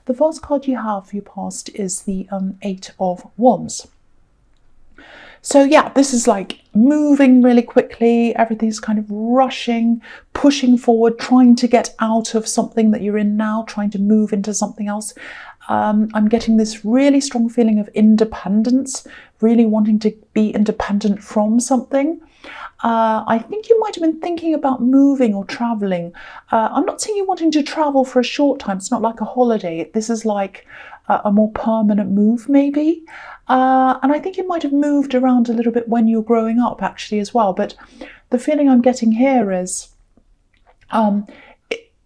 the first card you have for your past is the Eight of Wands. So yeah, this is like moving really quickly, everything's kind of rushing, pushing forward, trying to get out of something that you're in now, trying to move into something else. I'm getting this really strong feeling of independence, really wanting to be independent from something. I think you might have been thinking about moving or traveling. I'm not saying you're wanting to travel for a short time. It's not like a holiday. This is like a more permanent move maybe. And I think you might have moved around a little bit when you were growing up actually as well. But the feeling I'm getting here is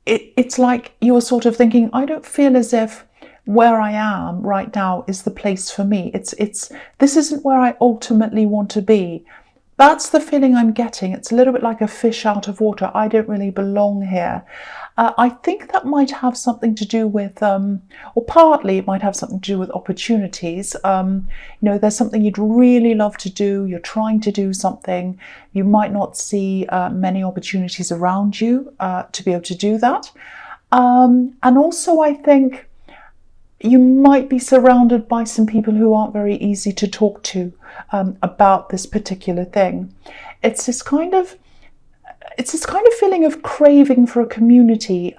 it's like you're sort of thinking, I don't feel as if where I am right now is the place for me. This isn't where I ultimately want to be. That's the feeling I'm getting. It's a little bit like a fish out of water. I don't really belong here. I think that might have something to do with, or partly it might have something to do with opportunities. There's something you'd really love to do. You're trying to do something. You might not see many opportunities around you to be able to do that. And also I think you might be surrounded by some people who aren't very easy to talk to about this particular thing. It's this kind of feeling of craving for a community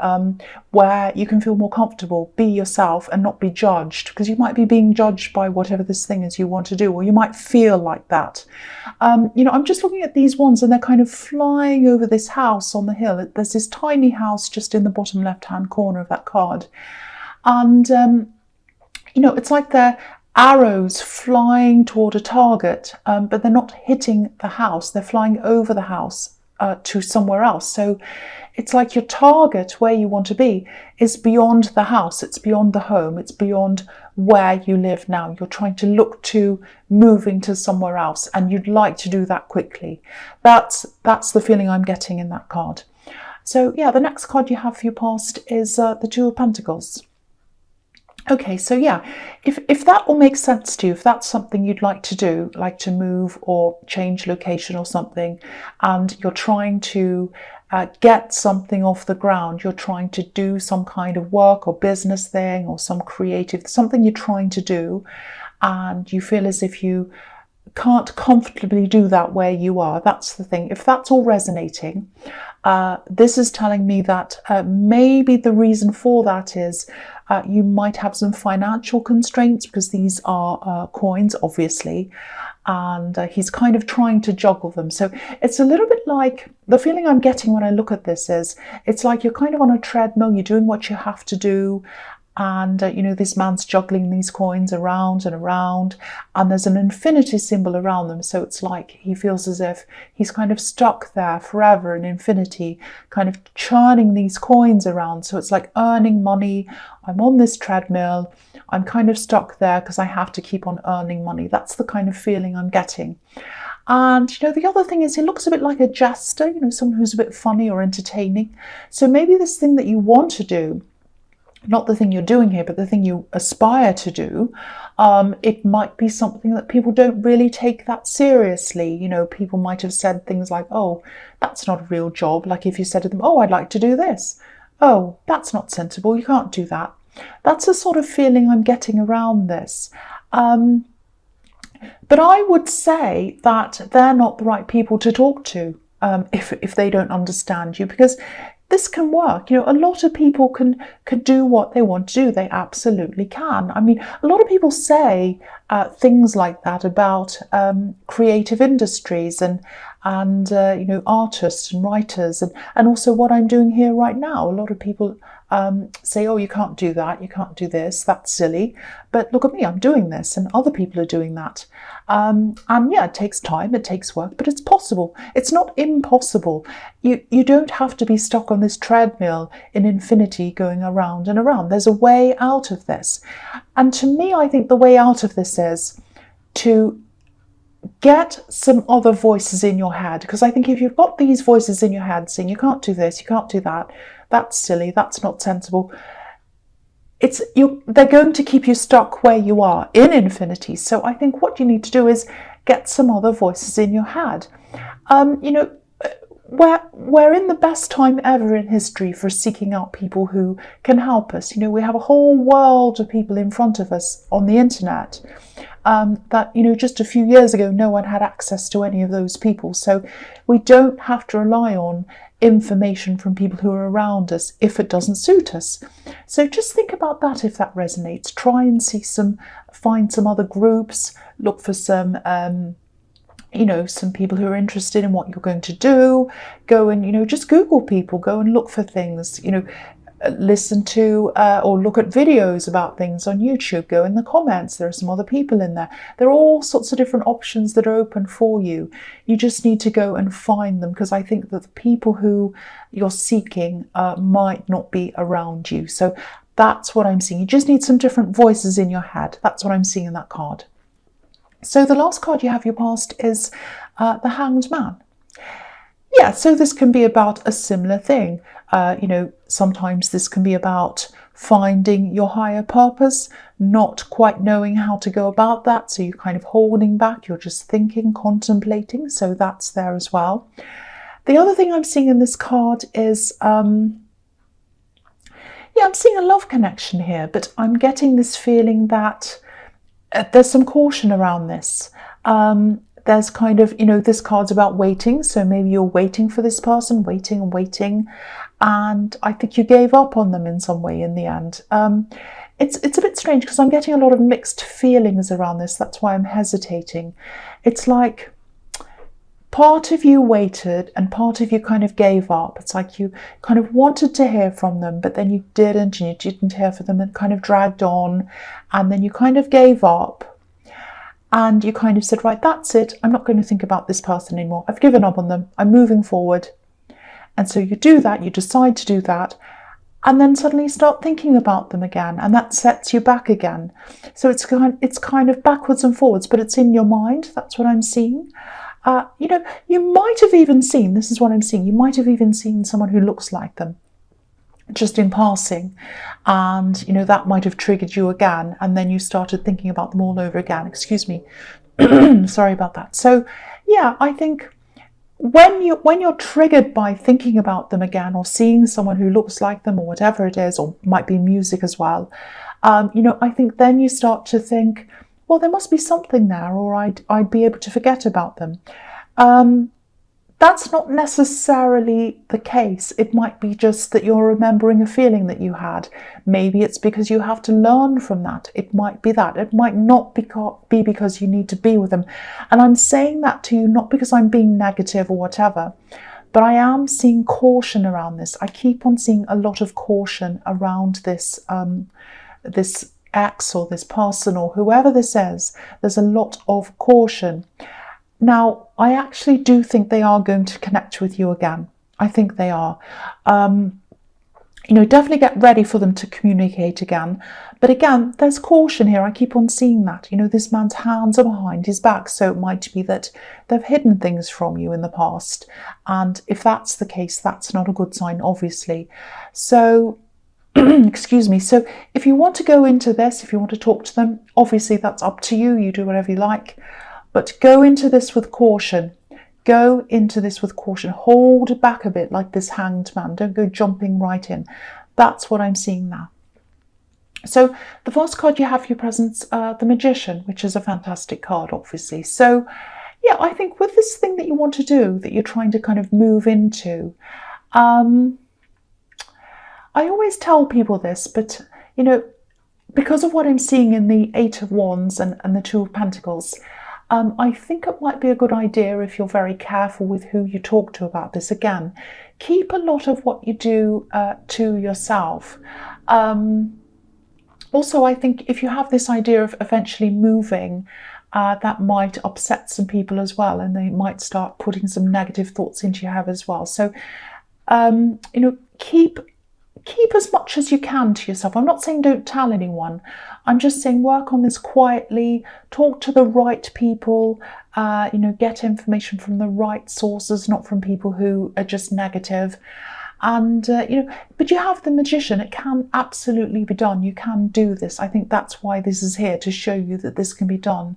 where you can feel more comfortable, be yourself and not be judged, because you might be being judged by whatever this thing is you want to do, or you might feel like that. I'm just looking at these ones and they're kind of flying over this house on the hill. There's this tiny house just in the bottom left-hand corner of that card. And, it's like they're arrows flying toward a target, but they're not hitting the house. They're flying over the house to somewhere else. So it's like your target, where you want to be, is beyond the house. It's beyond the home. It's beyond where you live now. You're trying to look to moving to somewhere else, and you'd like to do that quickly. That's the feeling I'm getting in that card. So yeah, the next card you have for your past is the Two of Pentacles. Okay, so yeah, if that all makes sense to you, if that's something you'd like to do, like to move or change location or something, and you're trying to get something off the ground, you're trying to do some kind of work or business thing or some creative, something you're trying to do, and you feel as if you can't comfortably do that where you are, that's the thing. If that's all resonating, this is telling me that maybe the reason for that is you might have some financial constraints, because these are coins, obviously, and he's kind of trying to juggle them. So it's a little bit like, the feeling I'm getting when I look at this is, it's like you're kind of on a treadmill, you're doing what you have to do, and this man's juggling these coins around and around, and there's an infinity symbol around them, so it's like he feels as if he's kind of stuck there forever in infinity, kind of churning these coins around. So it's like earning money. I'm on this treadmill, I'm kind of stuck there because I have to keep on earning money. That's the kind of feeling I'm getting. And the other thing is, he looks a bit like a jester, someone who's a bit funny or entertaining. So maybe this thing that you want to do, not the thing you're doing here, but the thing you aspire to do, it might be something that people don't really take that seriously. People might have said things like, oh, that's not a real job. Like if you said to them, oh, I'd like to do this. Oh, that's not sensible. You can't do that. That's the sort of feeling I'm getting around this. But I would say that they're not the right people to talk to if they don't understand you, because this can work. A lot of people can do what they want to do. They absolutely can. I mean, a lot of people say things like that about creative industries and artists and writers, and also what I'm doing here right now. A lot of people say, oh, you can't do that, you can't do this, that's silly. But look at me, I'm doing this, and other people are doing that. And yeah, it takes time, it takes work, but it's possible. It's not impossible. You don't have to be stuck on this treadmill in infinity going around and around. There's a way out of this. And to me, I think the way out of this is to get some other voices in your head, because I think if you've got these voices in your head saying you can't do this, you can't do that, that's silly, that's not sensible, they're going to keep you stuck where you are in infinity. So I think what you need to do is get some other voices in your head. we're in the best time ever in history for seeking out people who can help us. You know, we have a whole world of people in front of us on the internet that, you know, just a few years ago, no one had access to any of those people. So we don't have to rely on information from people who are around us if it doesn't suit us. So just think about that if that resonates. Try and find some other groups, look for some you know, some people who are interested in what you're going to do. Go and, you know, just Google people, go and look for things, you know, listen to or look at videos about things on YouTube, go in the comments, there are some other people in there. There are all sorts of different options that are open for you. You just need to go and find them, because I think that the people who you're seeking might not be around you. So that's what I'm seeing. You just need some different voices in your head. That's what I'm seeing in that card. So the last card you have your past is the Hanged Man. Yeah, so this can be about a similar thing. You know, sometimes this can be about finding your higher purpose, not quite knowing how to go about that. So you're kind of holding back, you're just thinking, contemplating. So that's there as well. The other thing I'm seeing in this card is, yeah, I'm seeing a love connection here, but I'm getting this feeling that there's some caution around this. There's kind of, you know, this card's about waiting. So maybe you're waiting for this person, waiting and waiting. And I think you gave up on them in some way in the end. It's a bit strange because I'm getting a lot of mixed feelings around this. That's why I'm hesitating. It's like part of you waited and part of you kind of gave up. It's like you kind of wanted to hear from them, but then you didn't, and you didn't hear from them, and kind of dragged on, and then you kind of gave up, and you kind of said, right, that's it, I'm not going to think about this person anymore, I've given up on them, I'm moving forward. And so you do that, you decide to do that, and then suddenly you start thinking about them again, and that sets you back again. So it's kind of backwards and forwards, but it's in your mind. That's what I'm seeing. You know, you might have even seen, this is what I'm seeing, you might have even seen someone who looks like them just in passing, and, you know, that might have triggered you again, and then you started thinking about them all over again. Excuse me. Sorry about that. So yeah, I think when you're triggered by thinking about them again, or seeing someone who looks like them, or whatever it is, or might be music as well, you know, I think then you start to think, well, there must be something there, or I'd be able to forget about them. That's not necessarily the case. It might be just that you're remembering a feeling that you had. Maybe it's because you have to learn from that. It might be that. It might not be because you need to be with them. And I'm saying that to you not because I'm being negative or whatever, but I am seeing caution around this. I keep on seeing a lot of caution around this, this ex or this person or whoever this is. There's a lot of caution. Now, I actually do think they are going to connect with you again. I think they are. You know, definitely get ready for them to communicate again. But again, there's caution here. I keep on seeing that. You know, this man's hands are behind his back. So it might be that they've hidden things from you in the past. And if that's the case, that's not a good sign, obviously. So, excuse me. So if you want to go into this, if you want to talk to them, obviously that's up to you. You do whatever you like. But go into this with caution. Go into this with caution. Hold back a bit like this hanged man. Don't go jumping right in. That's what I'm seeing now. So the first card you have for your presence, the Magician, which is a fantastic card, obviously. So yeah, I think with this thing that you want to do, that you're trying to kind of move into, I always tell people this, but, you know, because of what I'm seeing in the Eight of Wands and the Two of Pentacles, I think it might be a good idea, if you're very careful with who you talk to about this, again, keep a lot of what you do to yourself. Also, I think if you have this idea of eventually moving, that might upset some people as well, and they might start putting some negative thoughts into your head as well. So, you know, keep as much as you can to yourself. I'm not saying don't tell anyone. I'm just saying work on this quietly, talk to the right people, you know, get information from the right sources, not from people who are just negative. And, you know, but you have the Magician. It can absolutely be done. You can do this. I think that's why this is here, to show you that this can be done.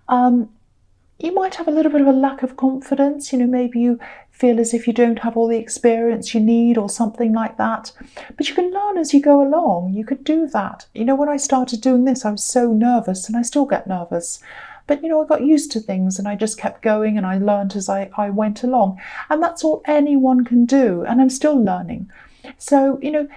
You might have a little bit of a lack of confidence. You know, maybe you feel as if you don't have all the experience you need or something like that. But you can learn as you go along. You could do that. You know, when I started doing this, I was so nervous, and I still get nervous. But, you know, I got used to things and I just kept going, and I learned as I went along. And that's all anyone can do. And I'm still learning. So, you know,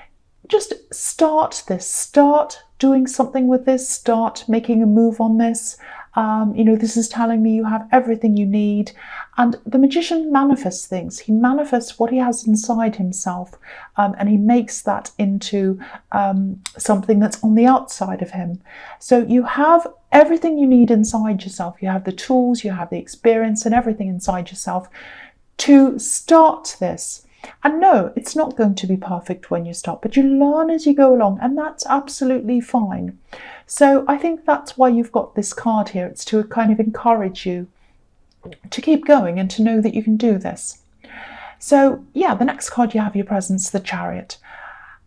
just start this. Start doing something with this. Start making a move on this. You know, this is telling me you have everything you need. And the magician manifests things. He manifests what he has inside himself, and he makes that into something that's on the outside of him. So you have everything you need inside yourself. You have the tools, you have the experience, and everything inside yourself to start this. And no, it's not going to be perfect when you start, but you learn as you go along, and that's absolutely fine. So I think that's why you've got this card here. It's to kind of encourage you to keep going and to know that you can do this. So yeah, the next card you have your presence, the Chariot.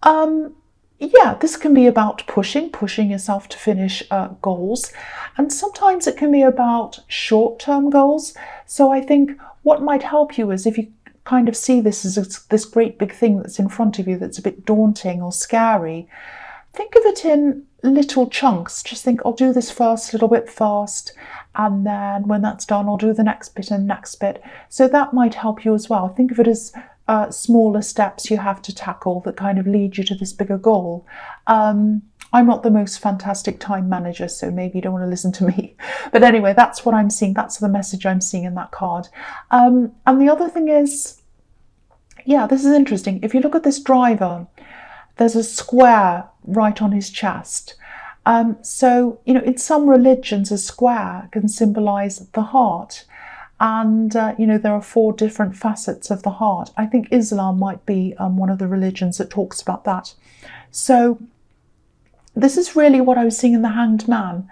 Yeah, this can be about pushing yourself to finish goals. And sometimes it can be about short-term goals. So I think what might help you is if you kind of see this as this great big thing that's in front of you that's a bit daunting or scary, think of it in little chunks. Just think, I'll do this first, a little bit first, and then when that's done, I'll do the next bit and next bit. So that might help you as well. Think of it as smaller steps you have to tackle that kind of lead you to this bigger goal. I'm not the most fantastic time manager, so maybe you don't want to listen to me. But anyway, that's what I'm seeing. That's the message I'm seeing in that card. And the other thing is, yeah, this is interesting. If you look at this driver, there's a square right on his chest. So, you know, in some religions, a square can symbolize the heart. And, you know, there are 4 different facets of the heart. I think Islam might be one of the religions that talks about that. So this is really what I was seeing in the Hanged Man.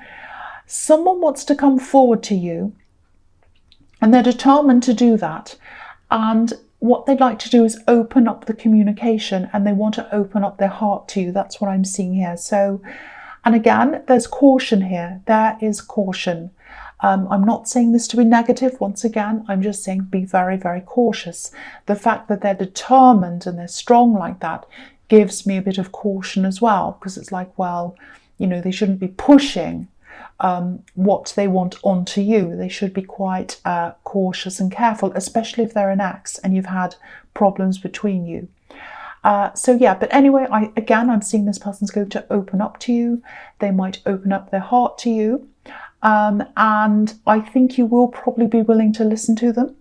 Someone wants to come forward to you, and they're determined to do that. And what they'd like to do is open up the communication, and they want to open up their heart to you. That's what I'm seeing here. So, and again, there's caution here. There is caution. I'm not saying this to be negative. Once again, I'm just saying be very, very cautious. The fact that they're determined and they're strong like that gives me a bit of caution as well, because it's like, well, you know, they shouldn't be pushing what they want onto you. They should be quite cautious and careful, especially if they're an ex and you've had problems between you. So yeah, but anyway, I'm seeing this person's going to open up to you. They might open up their heart to you. And I think you will probably be willing to listen to them.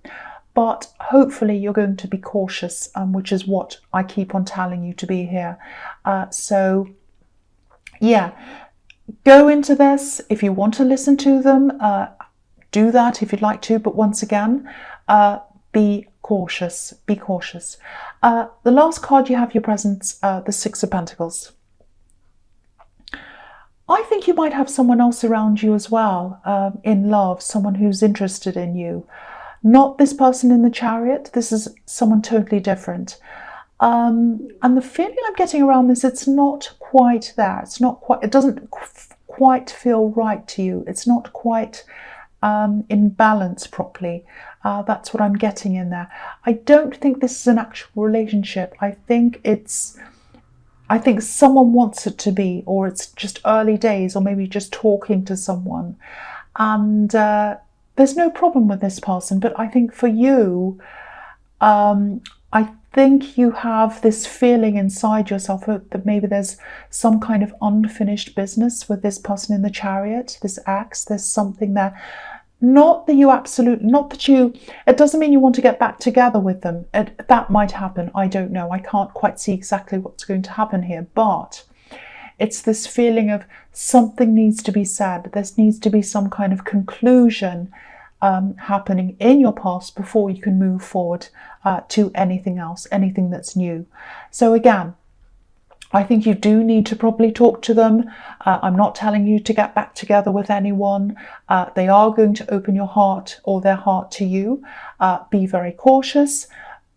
But hopefully you're going to be cautious, which is what I keep on telling you to be here. So yeah, go into this. If you want to listen to them, do that if you'd like to. But once again, be cautious. Be cautious. The last card you have your presence, the 6 of Pentacles. I think you might have someone else around you as well, in love, someone who's interested in you. Not this person in the Chariot. This is someone totally different. And the feeling I'm getting around this, it's not quite there. It's not quite, it doesn't quite feel right to you. It's not quite in balance properly. That's what I'm getting in there. I don't think this is an actual relationship. I think someone wants it to be, or it's just early days, or maybe just talking to someone. And there's no problem with this person, but I think for you, I think you have this feeling inside yourself that maybe there's some kind of unfinished business with this person in the Chariot, this ex. There's something there. Not that you, it doesn't mean you want to get back together with them. That might happen. I don't know. I can't quite see exactly what's going to happen here, but it's this feeling of something needs to be said. There needs to be some kind of conclusion happening in your past before you can move forward to anything else, anything that's new. So again, I think you do need to probably talk to them. I'm not telling you to get back together with anyone. They are going to open your heart or their heart to you. Be very cautious.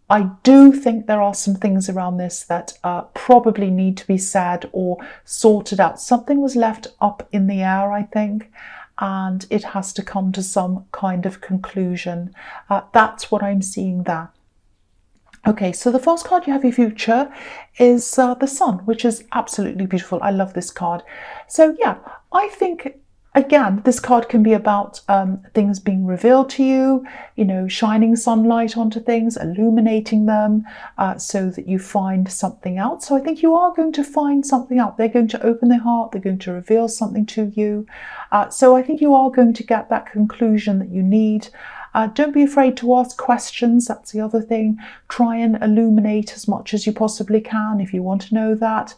I do think there are some things around this that probably need to be said or sorted out. Something was left up in the air, I think, and it has to come to some kind of conclusion. That's what I'm seeing there. Okay, so the first card you have your future is the Sun, which is absolutely beautiful. I love this card. So yeah, I think again, this card can be about things being revealed to you, you know, shining sunlight onto things, illuminating them, so that you find something out. So I think you are going to find something out. They're going to open their heart, they're going to reveal something to you. So I think you are going to get that conclusion that you need. Don't be afraid to ask questions. That's the other thing. Try and illuminate as much as you possibly can if you want to know that.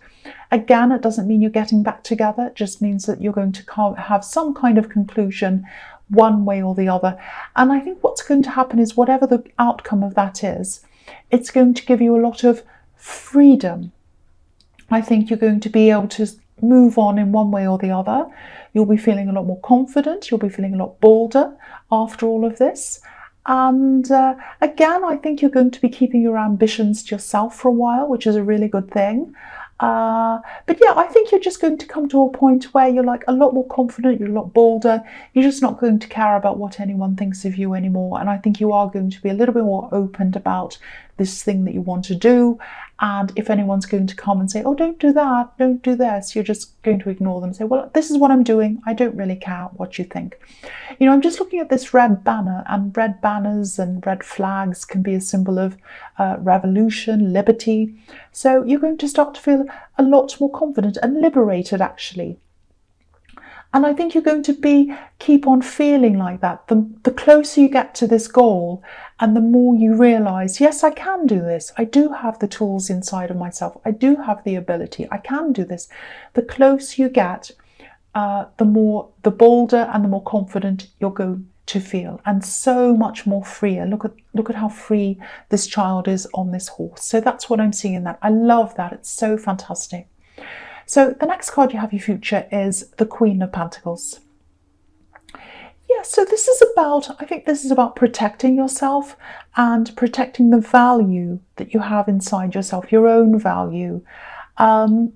Again, it doesn't mean you're getting back together. It just means that you're going to have some kind of conclusion one way or the other. And I think what's going to happen is whatever the outcome of that is, it's going to give you a lot of freedom. I think you're going to be able to move on in one way or the other. You'll be feeling a lot more confident. You'll be feeling a lot bolder after all of this. And again, I think you're going to be keeping your ambitions to yourself for a while, which is a really good thing. But yeah, I think you're just going to come to a point where you're like a lot more confident, you're a lot bolder, you're just not going to care about what anyone thinks of you anymore. And I think you are going to be a little bit more open about this thing that you want to do. And if anyone's going to come and say, oh, don't do that, don't do this, you're just going to ignore them and say, well, this is what I'm doing. I don't really care what you think. You know, I'm just looking at this red banner, and red banners and red flags can be a symbol of revolution, liberty. So you're going to start to feel a lot more confident and liberated, actually. And I think you're going to keep on feeling like that. The closer you get to this goal and the more you realise, yes, I can do this. I do have the tools inside of myself. I do have the ability. I can do this. The closer you get, the bolder and the more confident you're going to feel, and so much more freer. Look at how free this child is on this horse. So that's what I'm seeing in that. I love that. It's so fantastic. So the next card you have your future is the Queen of Pentacles. Yeah, so this is about, I think this is about protecting yourself and protecting the value that you have inside yourself, your own value. And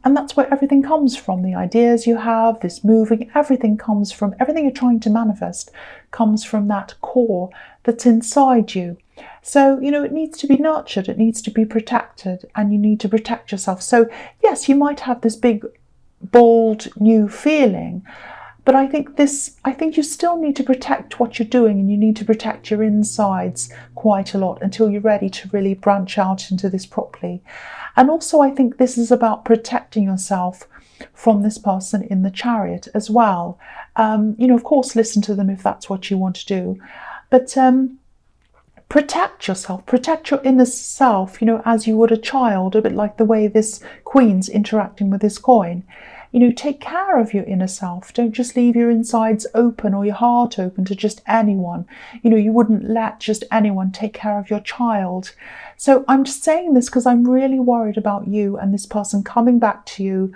that's where everything comes from. The ideas you have, this moving, everything you're trying to manifest comes from that core that's inside you. So, you know, it needs to be nurtured, it needs to be protected, and you need to protect yourself. So, yes, you might have this big, bold, new feeling, but I think you still need to protect what you're doing, and you need to protect your insides quite a lot until you're ready to really branch out into this properly. And also, I think this is about protecting yourself from this person in the Chariot as well. You know, of course, listen to them if that's what you want to do, but protect yourself, protect your inner self, you know, as you would a child, a bit like the way this queen's interacting with this coin. You know, take care of your inner self. Don't just leave your insides open or your heart open to just anyone. You know, you wouldn't let just anyone take care of your child. So I'm just saying this because I'm really worried about you and this person coming back to you.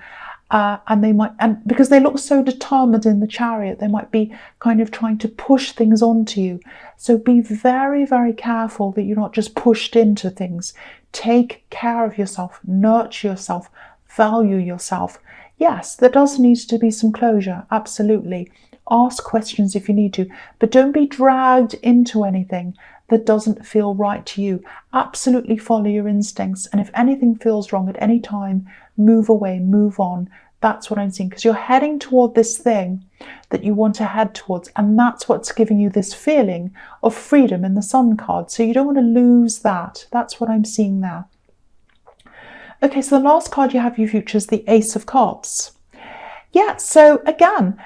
And because they look so determined in the Chariot, they might be kind of trying to push things onto you. So be very, very careful that you're not just pushed into things. Take care of yourself, nurture yourself, value yourself. Yes, there does need to be some closure, absolutely. Ask questions if you need to, but don't be dragged into anything that doesn't feel right to you. Absolutely follow your instincts, and if anything feels wrong at any time, move away, move on. That's what I'm seeing, because you're heading toward this thing that you want to head towards, and that's what's giving you this feeling of freedom in the Sun card. So you don't want to lose that. That's what I'm seeing there. Okay, so the last card you have your future is the Ace of Cups. Yeah, so again,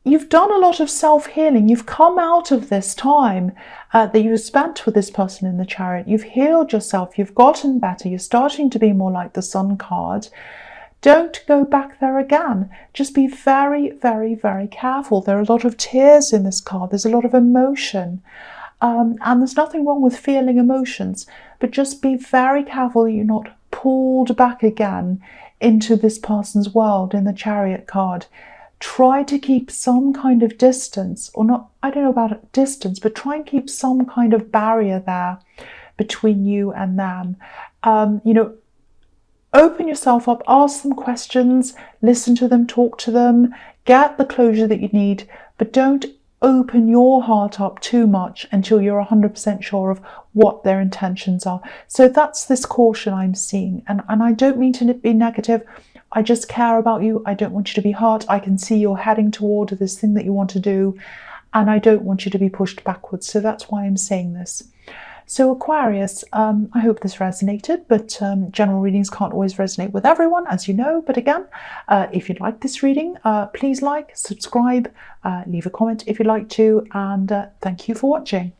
you've done a lot of self-healing. You've come out of this time that you've spent with this person in the Chariot. You've healed yourself. You've gotten better. You're starting to be more like the Sun card. Don't go back there again. Just be very, very, very careful. There are a lot of tears in this card. There's a lot of emotion. And there's nothing wrong with feeling emotions, but just be very careful that you're not pulled back again into this person's world in the Chariot card. Try to keep some kind of distance, or not, I don't know about distance, but try and keep some kind of barrier there between you and them. You know, open yourself up, ask them questions, listen to them, talk to them, get the closure that you need, but don't open your heart up too much until you're 100% sure of what their intentions are. So that's this caution I'm seeing. And I don't mean to be negative. I just care about you. I don't want you to be hurt. I can see you're heading toward this thing that you want to do, and I don't want you to be pushed backwards. So that's why I'm saying this. So Aquarius, I hope this resonated, but general readings can't always resonate with everyone, as you know. But again, if you'd like this reading, please like, subscribe, leave a comment if you'd like to, and thank you for watching.